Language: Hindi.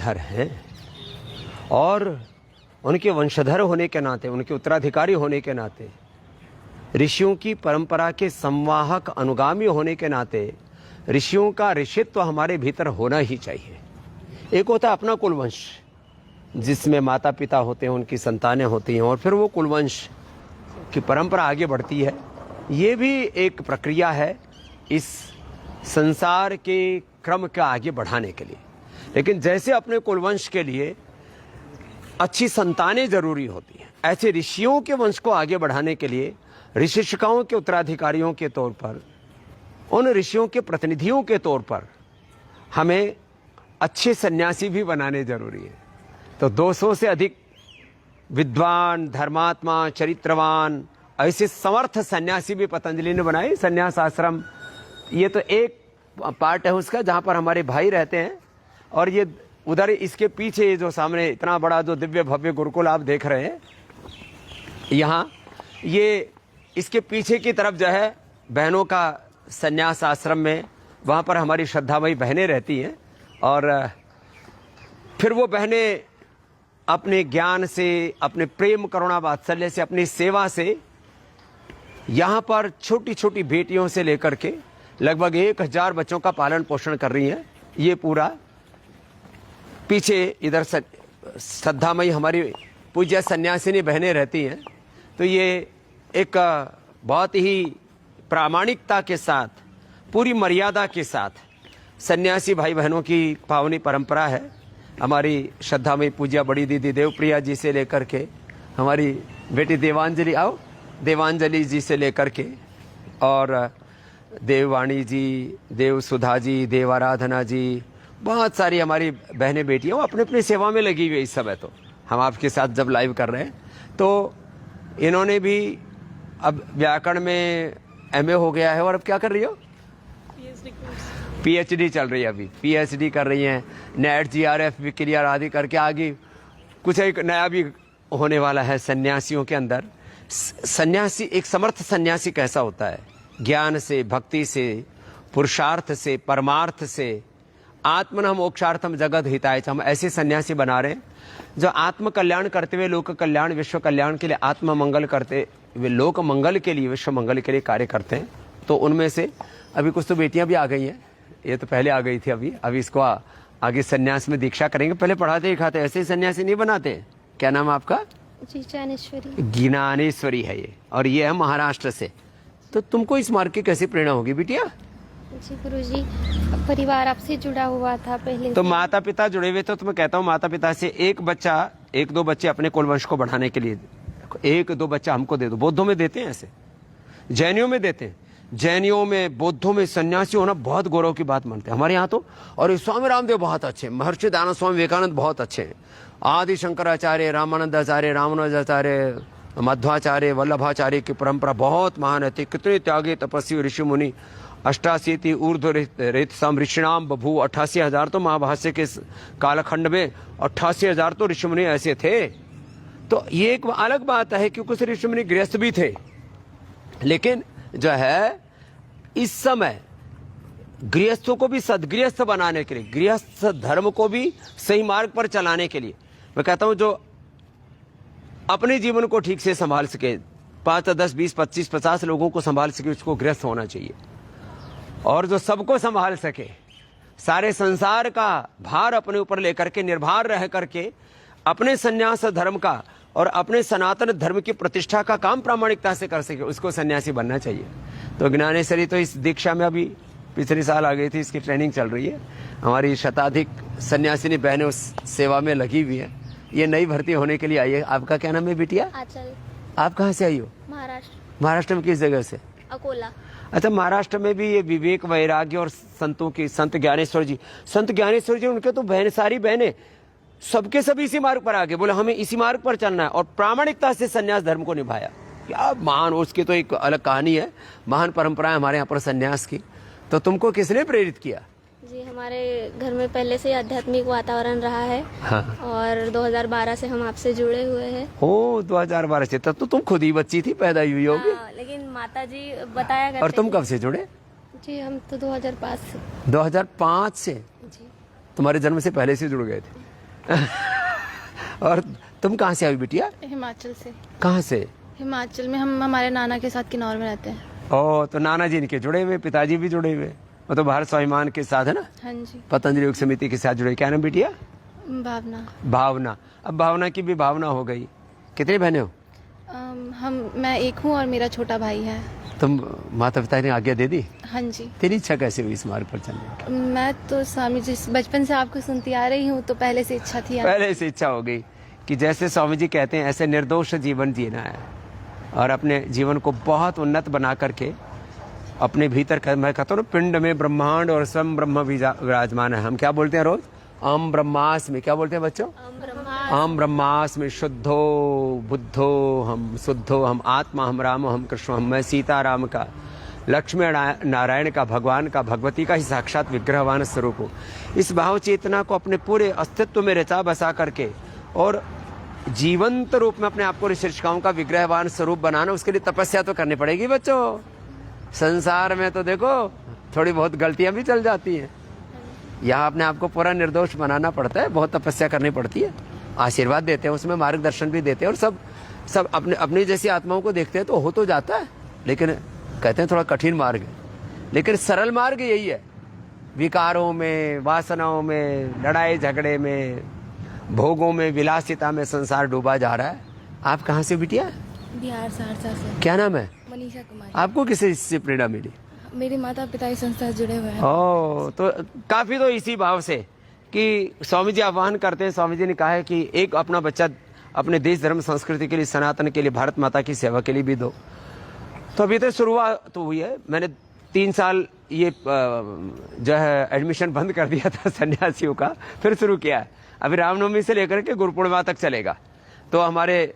वंशधर हैं और उनके वंशधर होने के नाते, उनके उत्तराधिकारी होने के नाते, ऋषियों की परंपरा के संवाहक अनुगामी होने के नाते ऋषियों का ऋषित्व हमारे भीतर होना ही चाहिए। एक होता है अपना कुलवंश, जिसमें माता पिता होते हैं, उनकी संतानें होती हैं और फिर वो कुलवंश की परंपरा आगे बढ़ती है। ये भी एक प्रक्रिया है इस संसार के क्रम का आगे बढ़ाने के लिए। लेकिन जैसे अपने कुलवंश के लिए अच्छी संतानें जरूरी होती हैं, ऐसे ऋषियों के वंश को आगे बढ़ाने के लिए ऋषिशिकाओं के उत्तराधिकारियों के तौर पर, उन ऋषियों के प्रतिनिधियों के तौर पर हमें अच्छे सन्यासी भी बनाने जरूरी है। तो 200 से अधिक विद्वान, धर्मात्मा, चरित्रवान, ऐसे समर्थ सन्यासी भी पतंजलि ने बनाए। सन्यास आश्रम ये तो एक पार्ट है उसका, जहाँ पर हमारे भाई रहते हैं। और ये उधर इसके पीछे जो सामने इतना बड़ा जो दिव्य भव्य गुरुकुल आप देख रहे हैं यहाँ, ये इसके पीछे की तरफ जो है बहनों का सन्यास आश्रम में, वहाँ पर हमारी श्रद्धामयी बहनें रहती हैं। और फिर वो बहनें अपने ज्ञान से, अपने प्रेम करुणा वात्सल्य से, अपनी सेवा से यहाँ पर छोटी छोटी बेटियों से लेकर के लगभग 1000 बच्चों का पालन पोषण कर रही हैं। ये पूरा पीछे इधर श्रद्धामयी हमारी पूज्य सन्यासिनी बहनें रहती हैं। तो ये एक बहुत ही प्रामाणिकता के साथ, पूरी मर्यादा के साथ सन्यासी भाई बहनों की पावनी परंपरा है। हमारी श्रद्धामयी पूज्य बड़ी दीदी देवप्रिया जी से लेकर के हमारी बेटी देवांजलि, आओ, देवांजलि जी से लेकर के, और देववाणी जी, देव सुधा जी, देव आराधना जी, बहुत सारी हमारी बहनें बेटियां वो अपने अपनी सेवा में लगी हुई इस समय। तो हम आपके साथ जब लाइव कर रहे हैं तो इन्होंने भी अब व्याकरण में MA हो गया है और अब क्या कर रही हो? PhD चल रही है, अभी PhD कर रही हैं। नेट GRF भी क्लियर आदि करके आगे कुछ एक नया भी होने वाला है सन्यासियों के अंदर। सन्यासी, एक समर्थ सन्यासी कैसा होता है? ज्ञान से, भक्ति से, पुरुषार्थ से, परमार्थ से, आत्मनः मोक्षार्थम जगत हिताय, हम ऐसे सन्यासी बना रहे हैं जो आत्म कल्याण करते हुए लोक कल्याण, विश्व कल्याण के लिए, आत्म मंगल करते हुए लोक मंगल के लिए, विश्व मंगल के लिए कार्य करते हैं। तो उनमें से अभी कुछ तो बेटियां भी आ गई हैं। ये तो पहले आ गई थी, अभी इसको आगे सन्यास में दीक्षा करेंगे। पहले पढ़ाते ही खाते, ऐसे ही सन्यासी नहीं बनाते। क्या नाम है आपका? जी, ज्ञानेश्वरी। ज्ञानेश्वरी है ये, और ये है महाराष्ट्र से। तो तुमको इस मार्ग की कैसी प्रेरणा होगी बिटिया? जी गुरुजी, परिवार आपसे जुड़ा हुआ था पहले। तो माता पिता जुड़े हुए, तो मैं कहता हूँ माता पिता से एक दो बच्चे अपने कुलवंश को बढ़ाने के लिए 1-2 बच्चा हमको दे दो। बौद्धों में देते हैं ऐसे, जैनियों में देते हैं, जैनियों में, बौद्धों में सन्यासी होना बहुत गौरव की बात मानते हैं। हमारे यहाँ तो, और स्वामी रामदेव बहुत अच्छे, महर्षि दयानंद स्वामी विवेकानंद बहुत अच्छे हैं, आदि शंकराचार्य, रामानंद आचार्य, रामानुजाचार्य, मध्वाचार्य, वल्लभाचार्य की परंपरा बहुत महान है। कितने त्यागी तपस्वी ऋषि मुनि, 88 ऊर्ध्व रेत सम ऋषिणाम बभू, 88,000 तो महाभाष्य के कालखंड में 88,000 तो ऋषि मुनि ऐसे थे। तो ये एक अलग बात है कि कुछ ऋषि मुनि गृहस्थ भी थे, लेकिन जो है इस समय गृहस्थों को भी सदगृहस्थ बनाने के लिए, गृहस्थ धर्म को भी सही मार्ग पर चलाने के लिए, मैं कहता हूं जो अपने जीवन को ठीक से संभाल सके, 5, 10, 20, 25, 50 लोगों को संभाल सके, उसको गृहस्थ होना चाहिए। और जो सबको संभाल सके, सारे संसार का भार अपने ऊपर लेकर के, निर्भर रह करके अपने सन्यास धर्म का और अपने सनातन धर्म की प्रतिष्ठा का काम प्रामाणिकता से कर सके, उसको सन्यासी बनना चाहिए। तो ज्ञानेश्वरी तो इस दीक्षा में अभी पिछले साल आ गई थी, इसकी ट्रेनिंग चल रही है। हमारी शताधिक सन्यासिनी बहनें उस सेवा में लगी हुई है। ये नई भर्ती होने के लिए आई है। आपका क्या नाम है बिटिया? आंचल। आप कहाँ से आई हो? महाराष्ट्र। महाराष्ट्र में किस जगह से? अकोला। अच्छा, महाराष्ट्र में भी ये विवेक वैराग्य और संतों की, संत ज्ञानेश्वर जी, उनके तो सारी बहनें सबके सब इसी मार्ग पर आगे बोले हमें इसी मार्ग पर चलना है, और प्रामाणिकता से सन्यास धर्म को निभाया। क्या महान, उसकी तो एक अलग कहानी है, महान परंपरा है हमारे यहाँ पर सन्यास की। तो तुमको किसने प्रेरित किया? जी, हमारे घर में पहले से आध्यात्मिक वातावरण रहा है। हाँ। और 2012 से हम आपसे जुड़े हुए हैं। ओ, 2012 से, तब तो तुम खुद ही बच्ची थी, पैदा हुई होगी। लेकिन माता जी बताया करते। और तुम कब से जुड़े? जी, हम तो 2005 से। 2005 से? जी। तुम्हारे जन्म से पहले से जुड़ गए थे? और तुम कहाँ से आई बिटिया? हिमाचल से। कहाँ से? हिमाचल में हम हमारे नाना के साथ किन्नौर में रहते हैं। ओ, तो नाना जी इनके जुड़े हुए, पिताजी भी जुड़े हुए, वो तो भारत स्वाभिमान के साथ है ना, हाँ जी। पतंजलि योग समिति के साथ जुड़े। क्या नाम बिटिया? भावना। भावना। अब भावना की भी भावना हो गई। कितनी बहनें हो? मैं एक हूँ और मेरा छोटा भाई है। तुम माता पिता ने आज्ञा दे दी? हाँ जी। तेरी इच्छा कैसे हुई इस मार्ग पर चलने की? मैं तो स्वामी जी बचपन से आपको सुनती आ रही हूँ, तो पहले से इच्छा थी। पहले से इच्छा हो गई कि जैसे स्वामी जी कहते हैं ऐसे निर्दोष जीवन जीना है और अपने जीवन को बहुत उन्नत बना करके अपने भीतर मैं कहता हूँ पिंड में ब्रह्मांड और स्वयं ब्रह्म विराजमान है। हम क्या बोलते हैं रोज? अहम ब्रह्मास्मि। क्या बोलते हैं बच्चों? अहम ब्रह्मास्मि शुद्धो बुद्धो हम शुद्धो, हम आत्मा, हम राम, हम कृष्ण, हम मैं सीता राम का, लक्ष्मी नारायण का, भगवान का, भगवती का ही साक्षात विग्रहवान स्वरूप हो। इस भाव चेतना को अपने पूरे अस्तित्व में रचा बसा करके और जीवंत रूप में अपने आप को ऋषिकाओं का विग्रहवान स्वरूप बनाना, उसके लिए तपस्या तो करनी पड़ेगी बच्चों। संसार में तो देखो थोड़ी बहुत गलतियां भी चल जाती हैं, यहाँ अपने आप को पूरा निर्दोष बनाना पड़ता है, बहुत तपस्या करनी पड़ती है। आशीर्वाद देते हैं, उसमें मार्गदर्शन भी देते हैं और सब अपनी जैसी आत्माओं को देखते हैं तो हो तो जाता है, लेकिन कहते हैं थोड़ा कठिन मार्ग है, लेकिन सरल मार्ग यही है। विकारों में, वासनाओं में, लड़ाई झगड़े में, भोगों में, विलासिता में संसार डूबा जा रहा है। आप कहाँ से बिटिया? बिहार सहरसा से। क्या नाम है? मनीषा कुमारी। आपको किससे प्रेरणा मिली? मेरे माता पिता इस संस्था से जुड़े हुए हैं। ओ, तो काफी तो इसी भाव से कि स्वामी जी आह्वान करते हैं। स्वामी जी ने कहा है कि एक अपना बच्चा अपने देश धर्म संस्कृति के लिए, सनातन के लिए, भारत माता की सेवा के लिए भी दो। तो अभी तो शुरुआत तो हुई है। मैंने 3 साल ये जो है एडमिशन बंद कर दिया था सन्यासियों का, फिर शुरू किया है। अभी रामनवमी से लेकर के गुरु पूर्णिमा तक चलेगा। तो हमारे